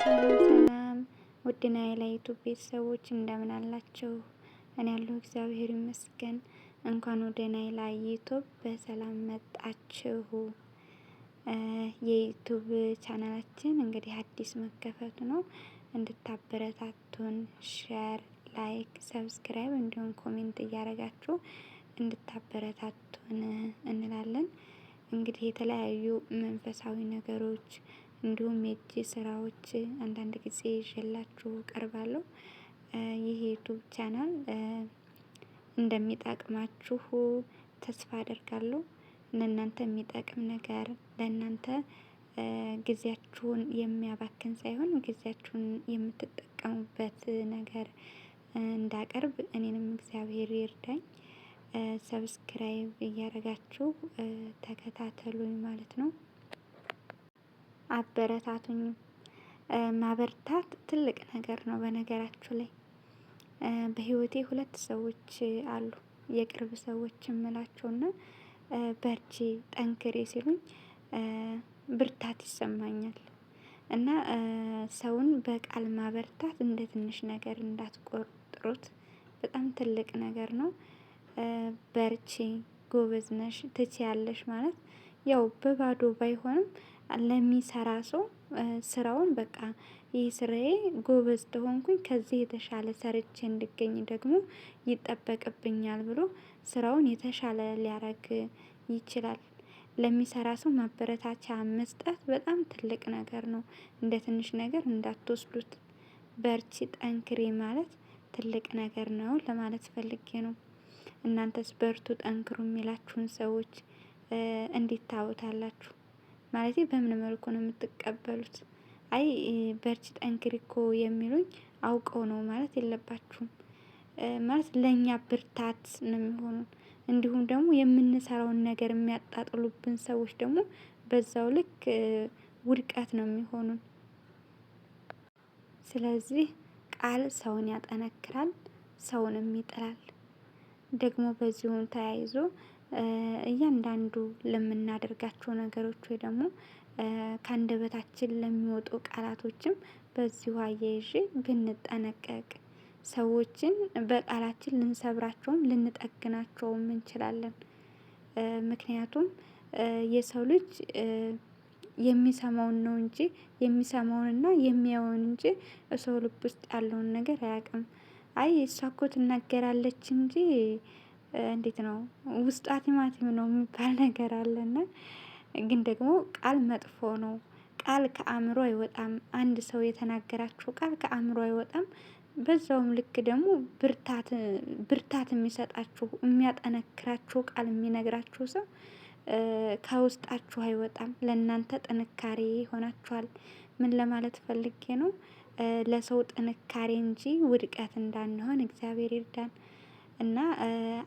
ሰላም ሰላም ውድና የዩቱብ ቤተሰቦች እንደምን አላችሁ? እኔ ያለሁ እግዚአብሔር ይመስገን። እንኳን ወደ ናይላ ዩቱብ በሰላም መጣችሁ። የዩቱብ ቻናላችን እንግዲህ አዲስ መከፈቱ ነው። እንድታበረታቱን ሼር፣ ላይክ፣ ሰብስክራይብ እንዲሁም ኮሜንት እያደረጋችሁ እንድታበረታቱን እንላለን። እንግዲህ የተለያዩ መንፈሳዊ ነገሮች እንዲሁም የእጅ ስራዎች አንዳንድ ጊዜ ይዤላችሁ ቀርባለሁ። ይህ ዩቱብ ቻናል እንደሚጠቅማችሁ ተስፋ አደርጋለሁ። ለእናንተ የሚጠቅም ነገር ለእናንተ ጊዜያችሁን የሚያባክን ሳይሆን ጊዜያችሁን የምትጠቀሙበት ነገር እንዳቀርብ እኔንም እግዚአብሔር ይርዳኝ። ሰብስክራይብ እያደረጋችሁ ተከታተሉኝ ማለት ነው። አበረታቱኝ። ማበርታት ትልቅ ነገር ነው። በነገራችሁ ላይ በህይወቴ ሁለት ሰዎች አሉ የቅርብ ሰዎች የምላቸውና በርቺ ጠንክሬ ሲሉኝ ብርታት ይሰማኛል። እና ሰውን በቃል ማበርታት እንደ ትንሽ ነገር እንዳትቆጥሩት፣ በጣም ትልቅ ነገር ነው። በርቺ፣ ጎበዝ ነሽ፣ ትችያለሽ ማለት ያው በባዶ ባይሆንም ለሚሰራ ሰው ስራውን በቃ ይህ ስራዬ ጎበዝ ተሆንኩኝ ከዚህ የተሻለ ሰርቼ እንድገኝ ደግሞ ይጠበቅብኛል ብሎ ስራውን የተሻለ ሊያደርግ ይችላል። ለሚሰራ ሰው ማበረታቻ መስጠት በጣም ትልቅ ነገር ነው። እንደ ትንሽ ነገር እንዳትወስዱት። በርቺ ጠንክሬ ማለት ትልቅ ነገር ነው ለማለት ፈልጌ ነው። እናንተስ በርቱ ጠንክሩ የሚላችሁን ሰዎች እንዴት ታዩታላችሁ? ማለቴ በምን መልኩ ነው የምትቀበሉት? አይ በርቺ ጠንክሪ እኮ የሚሉኝ አውቀው ነው ማለት የለባችሁም። ማለት ለእኛ ብርታት ነው የሚሆኑን። እንዲሁም ደግሞ የምንሰራውን ነገር የሚያጣጥሉብን ሰዎች ደግሞ በዛው ልክ ውድቀት ነው የሚሆኑን። ስለዚህ ቃል ሰውን ያጠነክራል፣ ሰውንም ይጥላል። ደግሞ በዚሁም ተያይዞ እያንዳንዱ ለምናደርጋቸው ነገሮች ወይ ደግሞ ከአንደበታችን ለሚወጡ ቃላቶችም በዚሁ አያይዤ ብንጠነቀቅ ሰዎችን በቃላችን ልንሰብራቸውም ልንጠግናቸውም እንችላለን። ምክንያቱም የሰው ልጅ የሚሰማውን ነው እንጂ የሚሰማውንና የሚያየውን እንጂ ሰው ልብ ውስጥ ያለውን ነገር አያውቅም። አይ እሷ እኮ ትናገራለች እንጂ እንዴት ነው ውስጧ ቲማቲም ነው የሚባል ነገር አለና። ግን ደግሞ ቃል መጥፎ ነው። ቃል ከአእምሮ አይወጣም። አንድ ሰው የተናገራችሁ ቃል ከአእምሮ አይወጣም። በዛውም ልክ ደግሞ ብርታት የሚሰጣችሁ የሚያጠነክራችሁ ቃል የሚነግራችሁ ሰው ከውስጣችሁ አይወጣም። ለእናንተ ጥንካሬ ይሆናችኋል። ምን ለማለት ፈልጌ ነው? ለሰው ጥንካሬ እንጂ ውድቀት እንዳንሆን እግዚአብሔር ይርዳን። እና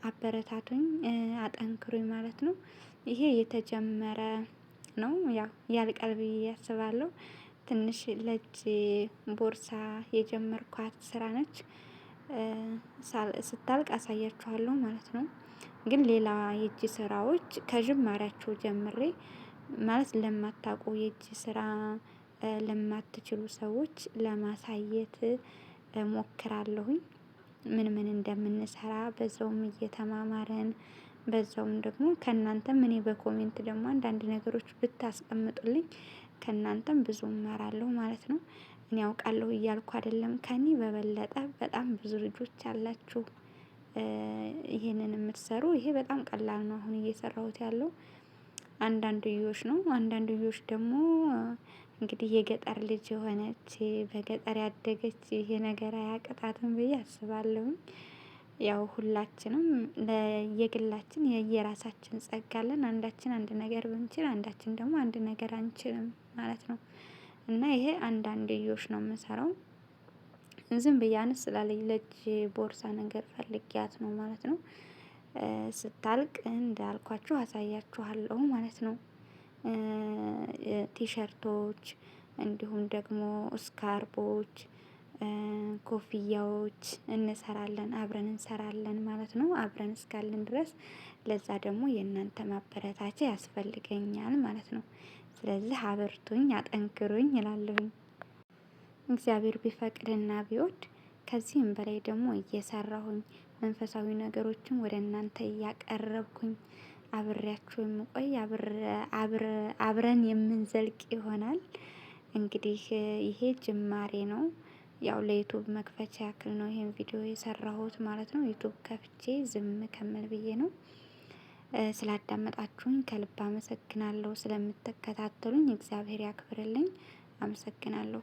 አበረታቱኝ፣ አጠንክሩኝ ማለት ነው። ይሄ የተጀመረ ነው፣ ያው ያልቃል ብዬ አስባለሁ። ትንሽ ለእጅ ቦርሳ የጀመርኳት ስራ ነች። ስታልቅ አሳያችኋለሁ ማለት ነው። ግን ሌላ የእጅ ስራዎች ከጅማሬያቸው ጀምሬ ማለት ለማታውቁ የእጅ ስራ ለማትችሉ ሰዎች ለማሳየት ሞክራለሁኝ። ምን ምን እንደምንሰራ በዛውም እየተማማረን በዛውም ደግሞ ከእናንተም እኔ በኮሜንት ደግሞ አንዳንድ ነገሮች ብታስቀምጡልኝ ከእናንተም ብዙ እማራለሁ ማለት ነው። እኔ አውቃለሁ እያልኩ አይደለም፣ ከኔ በበለጠ በጣም ብዙ ልጆች አላችሁ ይሄንን የምትሰሩ። ይሄ በጣም ቀላል ነው አሁን እየሰራሁት ያለው። አንዳንድዮሽ ነው። አንዳንድዮሽ ደግሞ እንግዲህ የገጠር ልጅ የሆነች በገጠር ያደገች ይሄ ነገር አያቅታትም ብዬ አስባለሁኝ። ያው ሁላችንም ለየግላችን የየራሳችን ጸጋ አለን። አንዳችን አንድ ነገር ብንችል አንዳችን ደግሞ አንድ ነገር አንችልም ማለት ነው። እና ይሄ አንዳንድዮሽ ነው የምሰራው። ዝም ብዬ አነስ ስላለኝ ለእጅ ቦርሳ ነገር ፈልጊያት ነው ማለት ነው። ስታልቅ እንዳልኳችሁ አሳያችኋለሁ ማለት ነው። ቲሸርቶች እንዲሁም ደግሞ ስካርቦች፣ ኮፍያዎች እንሰራለን፣ አብረን እንሰራለን ማለት ነው። አብረን እስካለን ድረስ ለዛ ደግሞ የእናንተ ማበረታቻ ያስፈልገኛል ማለት ነው። ስለዚህ አበርቱኝ፣ አጠንክሩኝ እላለሁኝ። እግዚአብሔር ቢፈቅድና ቢወድ ከዚህም በላይ ደግሞ እየሰራሁኝ መንፈሳዊ ነገሮችን ወደ እናንተ እያቀረብኩኝ አብሬያችሁ የምቆይ አብረን የምንዘልቅ ይሆናል። እንግዲህ ይሄ ጅማሬ ነው። ያው ለዩቱብ መክፈቻ ያክል ነው ይሄን ቪዲዮ የሰራሁት ማለት ነው። ዩቱብ ከፍቼ ዝም ከምል ብዬ ነው። ስላዳመጣችሁኝ ከልብ አመሰግናለሁ። ስለምትከታተሉኝ እግዚአብሔር ያክብርልኝ። አመሰግናለሁ።